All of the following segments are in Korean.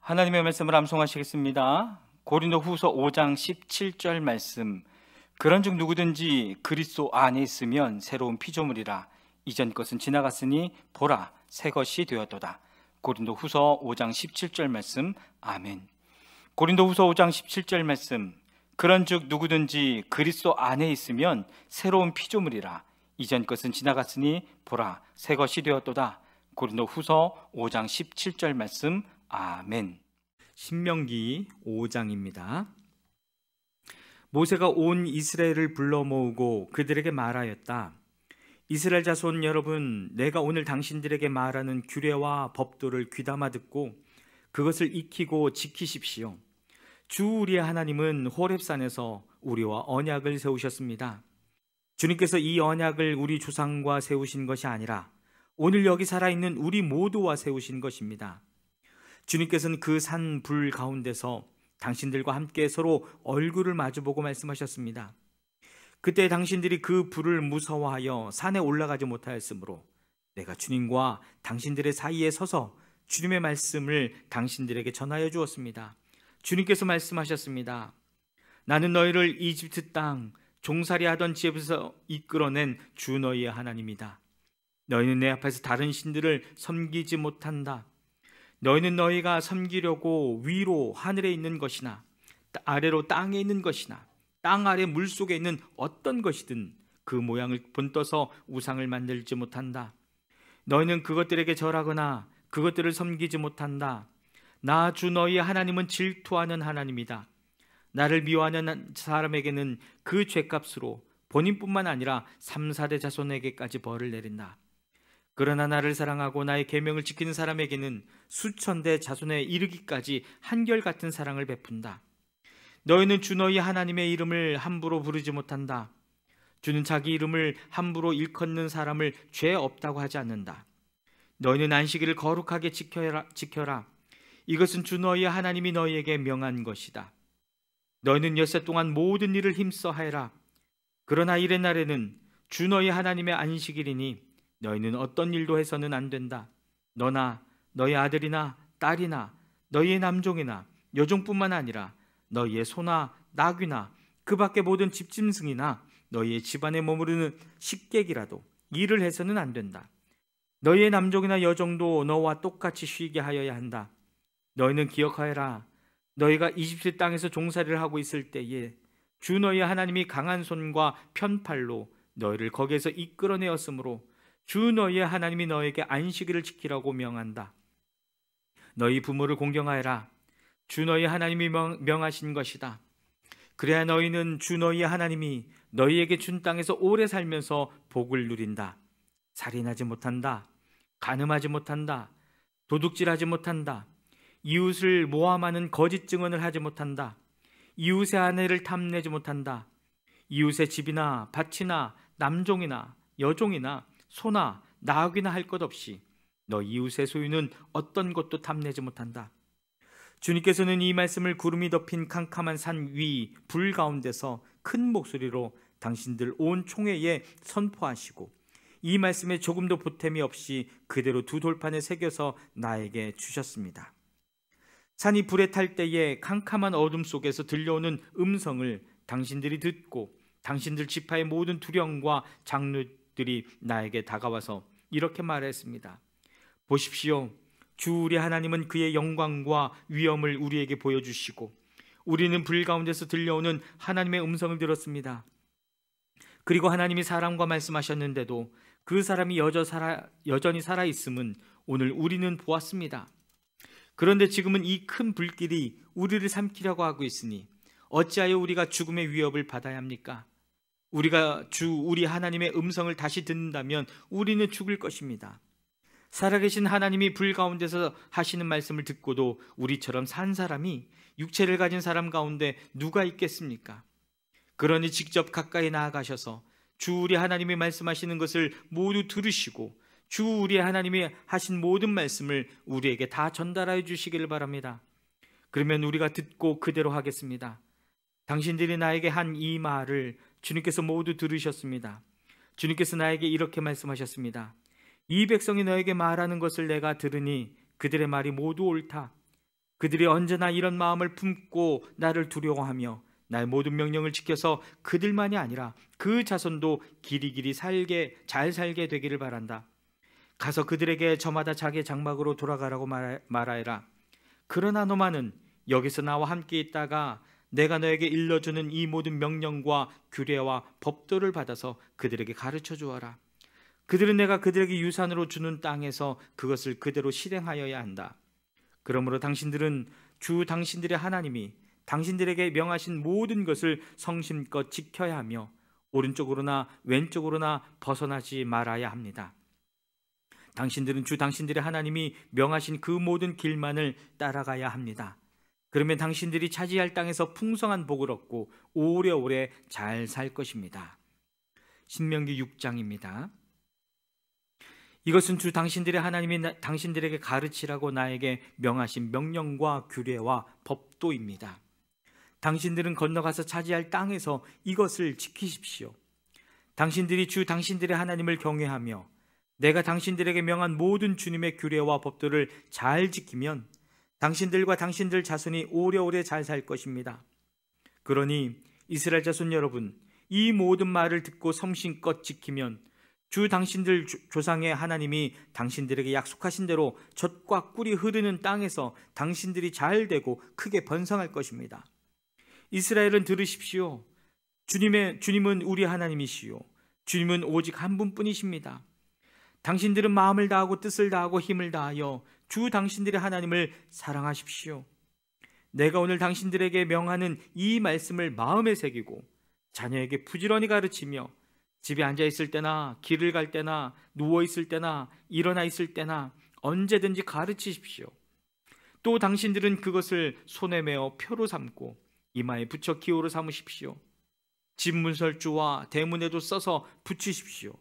하나님의 말씀을 암송하시겠습니다. 고린도후서 5장 17절 말씀. 그런즉 누구든지 그리스도 안에 있으면 새로운 피조물이라. 이전 것은 지나갔으니 보라 새 것이 되었도다. 고린도후서 5장 17절 말씀. 아멘. 고린도후서 5장 17절 말씀. 그런즉 누구든지 그리스도 안에 있으면 새로운 피조물이라. 이전 것은 지나갔으니 보라 새 것이 되었도다. 고린도후서 5장 17절 말씀. 아멘. 신명기 5장입니다. 모세가 온 이스라엘을 불러 모으고 그들에게 말하였다. 이스라엘 자손 여러분, 내가 오늘 당신들에게 말하는 규례와 법도를 귀담아 듣고 그것을 익히고 지키십시오. 주 우리의 하나님은 호렙산에서 우리와 언약을 세우셨습니다. 주님께서 이 언약을 우리 조상과 세우신 것이 아니라 오늘 여기 살아있는 우리 모두와 세우신 것입니다. 주님께서는 그 산 불 가운데서 당신들과 함께 서로 얼굴을 마주보고 말씀하셨습니다. 그때 당신들이 그 불을 무서워하여 산에 올라가지 못하였으므로 내가 주님과 당신들의 사이에 서서 주님의 말씀을 당신들에게 전하여 주었습니다. 주님께서 말씀하셨습니다. 나는 너희를 이집트 땅 종살이 하던 집에서 이끌어낸 주 너희의 하나님이다. 너희는 내 앞에서 다른 신들을 섬기지 못한다. 너희는 너희가 섬기려고 위로 하늘에 있는 것이나 아래로 땅에 있는 것이나 땅 아래 물속에 있는 어떤 것이든 그 모양을 본떠서 우상을 만들지 못한다. 너희는 그것들에게 절하거나 그것들을 섬기지 못한다. 나 주 너희의 하나님은 질투하는 하나님이다. 나를 미워하는 사람에게는 그 죄값으로 본인뿐만 아니라 3, 4대 자손에게까지 벌을 내린다. 그러나 나를 사랑하고 나의 계명을 지키는 사람에게는 수천 대 자손에 이르기까지 한결같은 사랑을 베푼다. 너희는 주 너희 하나님의 이름을 함부로 부르지 못한다. 주는 자기 이름을 함부로 일컫는 사람을 죄 없다고 하지 않는다. 너희는 안식일을 거룩하게 지켜라. 이것은 주 너희 하나님이 너희에게 명한 것이다. 너희는 엿새 동안 모든 일을 힘써 하여라. 그러나 일의 날에는 주 너희 하나님의 안식일이니 너희는 어떤 일도 해서는 안 된다. 너나 너희 아들이나 딸이나 너희의 남종이나 여종뿐만 아니라 너희의 소나 나귀나 그 밖의 모든 집짐승이나 너희의 집안에 머무르는 식객이라도 일을 해서는 안 된다. 너희의 남종이나 여종도 너와 똑같이 쉬게 하여야 한다. 너희는 기억하여라. 너희가 이집트 땅에서 종살이를 하고 있을 때에 주 너희 하나님이 강한 손과 편팔로 너희를 거기에서 이끌어내었으므로 주 너희의 하나님이 너에게 안식일을 지키라고 명한다. 너희 부모를 공경하여라. 주 너희 하나님이 명하신 것이다. 그래야 너희는 주 너희의 하나님이 너희에게 준 땅에서 오래 살면서 복을 누린다. 살인하지 못한다. 간음하지 못한다. 도둑질하지 못한다. 이웃을 모함하는 거짓 증언을 하지 못한다. 이웃의 아내를 탐내지 못한다. 이웃의 집이나 밭이나 남종이나 여종이나 소나 나귀나 할 것 없이 너 이웃의 소유는 어떤 것도 탐내지 못한다. 주님께서는 이 말씀을 구름이 덮인 캄캄한 산 위 불 가운데서 큰 목소리로 당신들 온 총회에 선포하시고 이 말씀에 조금도 보탬이 없이 그대로 두 돌판에 새겨서 나에게 주셨습니다. 산이 불에 탈 때에 캄캄한 어둠 속에서 들려오는 음성을 당신들이 듣고 당신들 지파의 모든 두령과 장로들이 나에게 다가와서 이렇게 말했습니다. 보십시오. 주 우리 하나님은 그의 영광과 위엄을 우리에게 보여주시고 우리는 불 가운데서 들려오는 하나님의 음성을 들었습니다. 그리고 하나님이 사람과 말씀하셨는데도 그 사람이 여전히 살아있음은 오늘 우리는 보았습니다. 그런데 지금은 이 큰 불길이 우리를 삼키려고 하고 있으니 어찌하여 우리가 죽음의 위협을 받아야 합니까? 우리가 우리 하나님의 음성을 다시 듣는다면 우리는 죽을 것입니다. 살아계신 하나님이 불 가운데서 하시는 말씀을 듣고도 우리처럼 산 사람이 육체를 가진 사람 가운데 누가 있겠습니까? 그러니 직접 가까이 나아가셔서 주 우리 하나님이 말씀하시는 것을 모두 들으시고 주 우리 하나님이 하신 모든 말씀을 우리에게 다 전달하여 주시기를 바랍니다. 그러면 우리가 듣고 그대로 하겠습니다. 당신들이 나에게 한 이 말을 주님께서 모두 들으셨습니다. 주님께서 나에게 이렇게 말씀하셨습니다. 이 백성이 너에게 말하는 것을 내가 들으니 그들의 말이 모두 옳다. 그들이 언제나 이런 마음을 품고 나를 두려워하며 나의 모든 명령을 지켜서 그들만이 아니라 그 자손도 길이길이 잘 살게 되기를 바란다. 가서 그들에게 저마다 자기의 장막으로 돌아가라고 말하여라. 그러나 너만은 여기서 나와 함께 있다가 내가 너에게 일러주는 이 모든 명령과 규례와 법도를 받아서 그들에게 가르쳐 주어라. 그들은 내가 그들에게 유산으로 주는 땅에서 그것을 그대로 실행하여야 한다. 그러므로 당신들은 주 당신들의 하나님이 당신들에게 명하신 모든 것을 성심껏 지켜야 하며 오른쪽으로나 왼쪽으로나 벗어나지 말아야 합니다. 당신들은 주 당신들의 하나님이 명하신 그 모든 길만을 따라가야 합니다. 그러면 당신들이 차지할 땅에서 풍성한 복을 얻고 오래오래 잘 살 것입니다. 신명기 6장입니다. 이것은 주 당신들의 하나님이 당신들에게 가르치라고 나에게 명하신 명령과 규례와 법도입니다. 당신들은 건너가서 차지할 땅에서 이것을 지키십시오. 당신들이 주 당신들의 하나님을 경외하며 내가 당신들에게 명한 모든 주님의 규례와 법도를 잘 지키면 당신들과 당신들 자손이 오래오래 잘 살 것입니다. 그러니 이스라엘 자손 여러분, 이 모든 말을 듣고 성심껏 지키면 주 당신들 조상의 하나님이 당신들에게 약속하신 대로 젖과 꿀이 흐르는 땅에서 당신들이 잘 되고 크게 번성할 것입니다. 이스라엘은 들으십시오. 주님은 우리 하나님이시요, 주님은 오직 한 분뿐이십니다. 당신들은 마음을 다하고 뜻을 다하고 힘을 다하여 주 당신들의 하나님을 사랑하십시오. 내가 오늘 당신들에게 명하는 이 말씀을 마음에 새기고 자녀에게 부지런히 가르치며 집에 앉아 있을 때나 길을 갈 때나 누워 있을 때나 일어나 있을 때나 언제든지 가르치십시오. 또 당신들은 그것을 손에 메어 표로 삼고 이마에 붙여 기호로 삼으십시오. 집 문설주와 대문에도 써서 붙이십시오.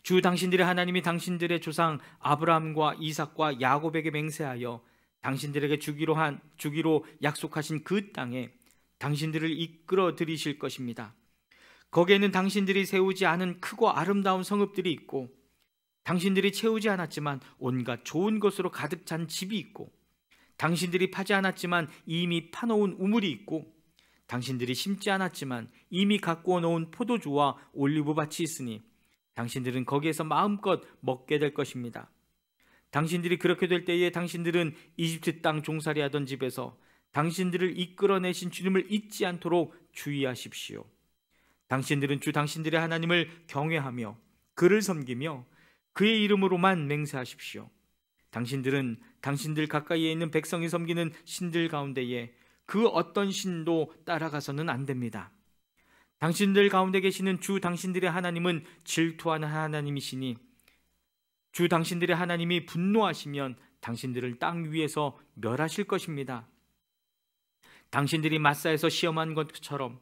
주 당신들의 하나님이 당신들의 조상 아브라함과 이삭과 야곱에게 맹세하여 당신들에게 주기로 약속하신 그 땅에 당신들을 이끌어 들이실 것입니다. 거기에는 당신들이 세우지 않은 크고 아름다운 성읍들이 있고 당신들이 채우지 않았지만 온갖 좋은 것으로 가득 찬 집이 있고 당신들이 파지 않았지만 이미 파놓은 우물이 있고 당신들이 심지 않았지만 이미 가꾸어 놓은 포도주와 올리브밭이 있으니 당신들은 거기에서 마음껏 먹게 될 것입니다. 당신들이 그렇게 될 때에 당신들은 이집트 땅 종살이 하던 집에서 당신들을 이끌어내신 주님을 잊지 않도록 주의하십시오. 당신들은 주 당신들의 하나님을 경외하며 그를 섬기며 그의 이름으로만 맹세하십시오. 당신들은 당신들 가까이에 있는 백성이 섬기는 신들 가운데에 그 어떤 신도 따라가서는 안 됩니다. 당신들 가운데 계시는 주 당신들의 하나님은 질투하는 하나님이시니 주 당신들의 하나님이 분노하시면 당신들을 땅 위에서 멸하실 것입니다. 당신들이 마사에서 시험한 것처럼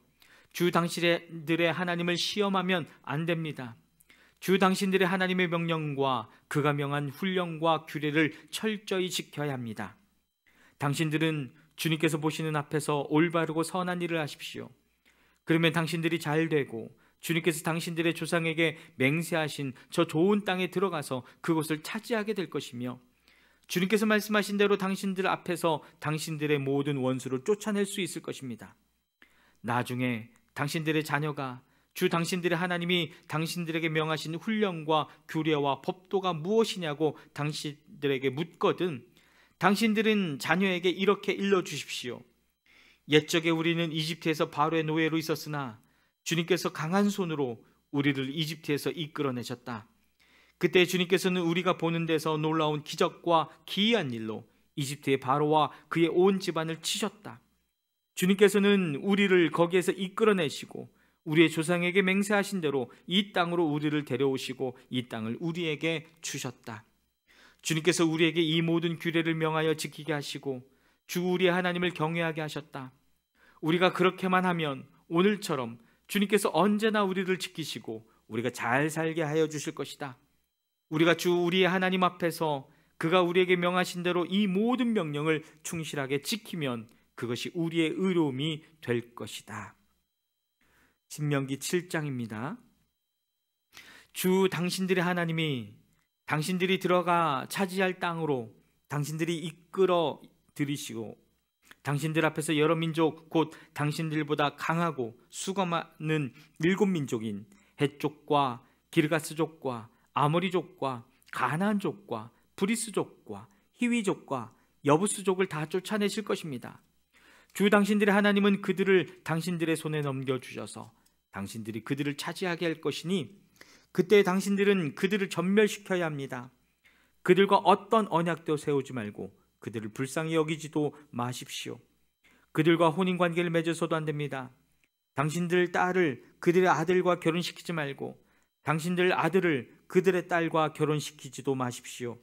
주 당신들의 하나님을 시험하면 안 됩니다. 주 당신들의 하나님의 명령과 그가 명한 훈령과 규례를 철저히 지켜야 합니다. 당신들은 주님께서 보시는 앞에서 올바르고 선한 일을 하십시오. 그러면 당신들이 잘 되고 주님께서 당신들의 조상에게 맹세하신 저 좋은 땅에 들어가서 그곳을 차지하게 될 것이며 주님께서 말씀하신 대로 당신들 앞에서 당신들의 모든 원수를 쫓아낼 수 있을 것입니다. 나중에 당신들의 자녀가 주 당신들의 하나님이 당신들에게 명하신 훈령과 규례와 법도가 무엇이냐고 당신들에게 묻거든 당신들은 자녀에게 이렇게 일러주십시오. 옛적에 우리는 이집트에서 바로의 노예로 있었으나 주님께서 강한 손으로 우리를 이집트에서 이끌어내셨다. 그때 주님께서는 우리가 보는 데서 놀라운 기적과 기이한 일로 이집트의 바로와 그의 온 집안을 치셨다. 주님께서는 우리를 거기에서 이끌어내시고 우리의 조상에게 맹세하신 대로 이 땅으로 우리를 데려오시고 이 땅을 우리에게 주셨다. 주님께서 우리에게 이 모든 규례를 명하여 지키게 하시고 주 우리의 하나님을 경외하게 하셨다. 우리가 그렇게만 하면 오늘처럼 주님께서 언제나 우리를 지키시고 우리가 잘 살게 하여 주실 것이다. 우리가 주 우리의 하나님 앞에서 그가 우리에게 명하신 대로 이 모든 명령을 충실하게 지키면 그것이 우리의 의로움이 될 것이다. 신명기 7장입니다. 주 당신들의 하나님이 당신들이 들어가 차지할 땅으로 당신들이 이끌어 들이시고 당신들 앞에서 여러 민족 곧 당신들보다 강하고 수가 많은 7민족인 헷족과 기르가스족과 아모리족과 가나안족과 브리스족과 히위족과 여부스족을 다 쫓아내실 것입니다. 주 당신들의 하나님은 그들을 당신들의 손에 넘겨주셔서 당신들이 그들을 차지하게 할 것이니 그때 당신들은 그들을 전멸시켜야 합니다. 그들과 어떤 언약도 세우지 말고 그들을 불쌍히 여기지도 마십시오. 그들과 혼인관계를 맺어서도 안 됩니다. 당신들 딸을 그들의 아들과 결혼시키지 말고 당신들 아들을 그들의 딸과 결혼시키지도 마십시오.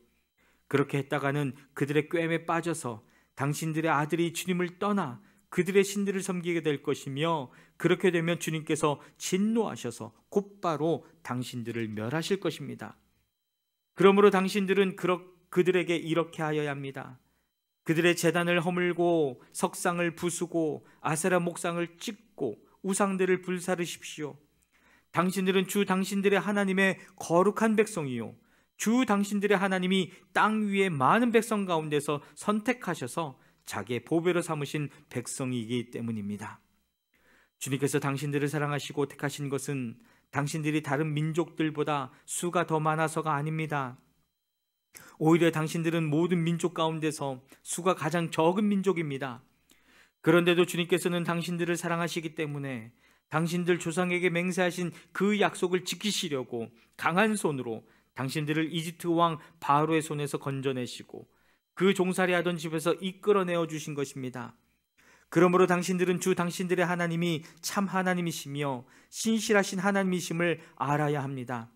그렇게 했다가는 그들의 꾀임에 빠져서 당신들의 아들이 주님을 떠나 그들의 신들을 섬기게 될 것이며 그렇게 되면 주님께서 진노하셔서 곧바로 당신들을 멸하실 것입니다. 그러므로 당신들은 그들에게 이렇게 하여야 합니다. 그들의 제단을 허물고 석상을 부수고 아세라 목상을 찢고 우상들을 불사르십시오. 당신들은 주 당신들의 하나님의 거룩한 백성이요 주 당신들의 하나님이 땅 위에 많은 백성 가운데서 선택하셔서 자기의 보배로 삼으신 백성이기 때문입니다. 주님께서 당신들을 사랑하시고 택하신 것은 당신들이 다른 민족들보다 수가 더 많아서가 아닙니다. 오히려 당신들은 모든 민족 가운데서 수가 가장 적은 민족입니다. 그런데도 주님께서는 당신들을 사랑하시기 때문에 당신들 조상에게 맹세하신 그 약속을 지키시려고 강한 손으로 당신들을 이집트 왕 바로의 손에서 건져내시고 그 종살이하던 집에서 이끌어내어 주신 것입니다. 그러므로 당신들은 주 당신들의 하나님이 참 하나님이시며 신실하신 하나님이심을 알아야 합니다.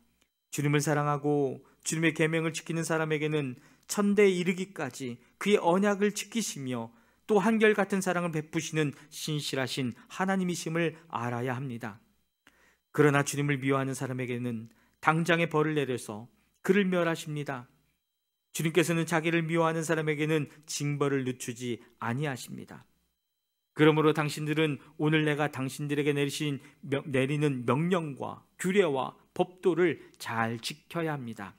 주님을 사랑하고 주님의 계명을 지키는 사람에게는 천대에 이르기까지 그의 언약을 지키시며 또 한결같은 사랑을 베푸시는 신실하신 하나님이심을 알아야 합니다. 그러나 주님을 미워하는 사람에게는 당장의 벌을 내려서 그를 멸하십니다. 주님께서는 자기를 미워하는 사람에게는 징벌을 늦추지 아니하십니다. 그러므로 당신들은 오늘 내가 당신들에게 내리는 명령과 규례와 법도를 잘 지켜야 합니다.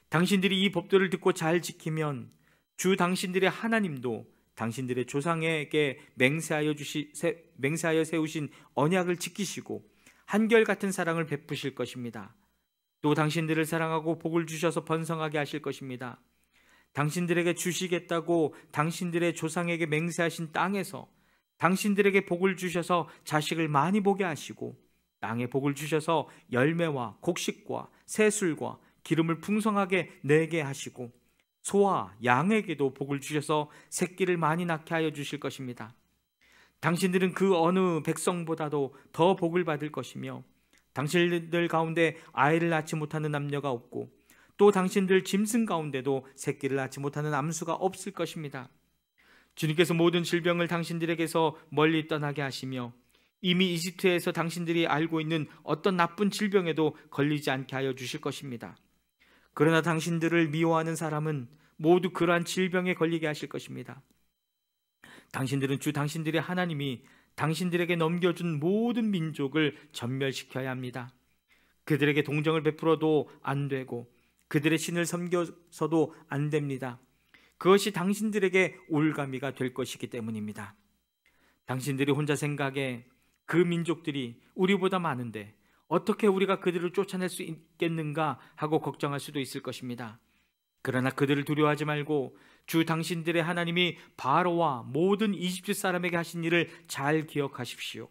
당신들이 이 법도를 듣고 잘 지키면 주 당신들의 하나님도 당신들의 조상에게 맹세하여 세우신 언약을 지키시고 한결같은 사랑을 베푸실 것입니다. 또 당신들을 사랑하고 복을 주셔서 번성하게 하실 것입니다. 당신들에게 주시겠다고 당신들의 조상에게 맹세하신 땅에서 당신들에게 복을 주셔서 자식을 많이 보게 하시고 땅에 복을 주셔서 열매와 곡식과 새술과 기름을 풍성하게 내게 하시고 소와 양에게도 복을 주셔서 새끼를 많이 낳게 하여 주실 것입니다. 당신들은 그 어느 백성보다도 더 복을 받을 것이며 당신들 가운데 아이를 낳지 못하는 남녀가 없고 또 당신들 짐승 가운데도 새끼를 낳지 못하는 암수가 없을 것입니다. 주님께서 모든 질병을 당신들에게서 멀리 떠나게 하시며 이미 이집트에서 당신들이 알고 있는 어떤 나쁜 질병에도 걸리지 않게 하여 주실 것입니다. 그러나 당신들을 미워하는 사람은 모두 그러한 질병에 걸리게 하실 것입니다. 당신들은 주 당신들의 하나님이 당신들에게 넘겨준 모든 민족을 전멸시켜야 합니다. 그들에게 동정을 베풀어도 안 되고 그들의 신을 섬겨서도 안 됩니다. 그것이 당신들에게 올가미가 될 것이기 때문입니다. 당신들이 혼자 생각에 그 민족들이 우리보다 많은데 어떻게 우리가 그들을 쫓아낼 수 있겠는가 하고 걱정할 수도 있을 것입니다. 그러나 그들을 두려워하지 말고 주 당신들의 하나님이 바로와 모든 이집트 사람에게 하신 일을 잘 기억하십시오.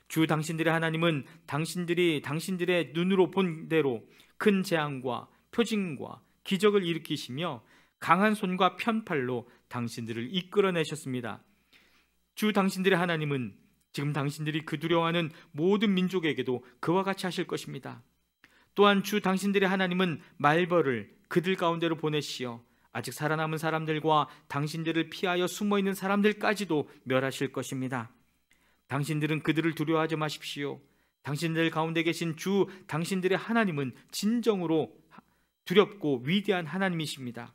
주 당신들의 하나님은 당신들이 당신들의 눈으로 본 대로 큰 재앙과 표징과 기적을 일으키시며 강한 손과 편팔로 당신들을 이끌어내셨습니다. 주 당신들의 하나님은 지금 당신들이 그 두려워하는 모든 민족에게도 그와 같이 하실 것입니다. 또한 주 당신들의 하나님은 말벌을 그들 가운데로 보내시어 아직 살아남은 사람들과 당신들을 피하여 숨어있는 사람들까지도 멸하실 것입니다. 당신들은 그들을 두려워하지 마십시오. 당신들 가운데 계신 주 당신들의 하나님은 진정으로 두렵고 위대한 하나님이십니다.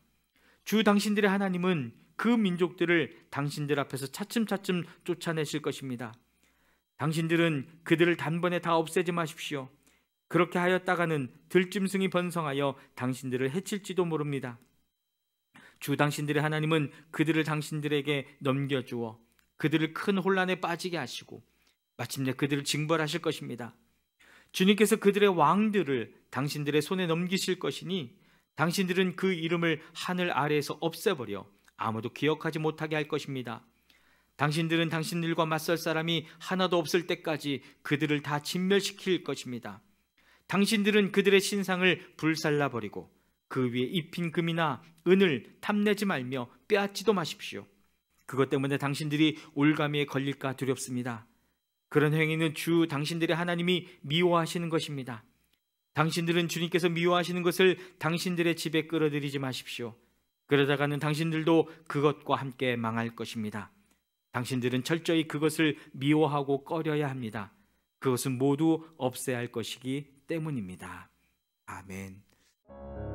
주 당신들의 하나님은 그 민족들을 당신들 앞에서 차츰차츰 쫓아내실 것입니다. 당신들은 그들을 단번에 다 없애지 마십시오. 그렇게 하였다가는 들짐승이 번성하여 당신들을 해칠지도 모릅니다. 주 당신들의 하나님은 그들을 당신들에게 넘겨주어 그들을 큰 혼란에 빠지게 하시고 마침내 그들을 징벌하실 것입니다. 주님께서 그들의 왕들을 당신들의 손에 넘기실 것이니 당신들은 그 이름을 하늘 아래에서 없애버려 아무도 기억하지 못하게 할 것입니다. 당신들은 당신들과 맞설 사람이 하나도 없을 때까지 그들을 다 진멸시킬 것입니다. 당신들은 그들의 신상을 불살라버리고 그 위에 입힌 금이나 은을 탐내지 말며 빼앗지도 마십시오. 그것 때문에 당신들이 올가미에 걸릴까 두렵습니다. 그런 행위는 주 당신들의 하나님이 미워하시는 것입니다. 당신들은 주님께서 미워하시는 것을 당신들의 집에 끌어들이지 마십시오. 그러다가는 당신들도 그것과 함께 망할 것입니다. 당신들은 철저히 그것을 미워하고 꺼려야 합니다. 그것은 모두 없애야 할 것이기 때문입니다. 아멘.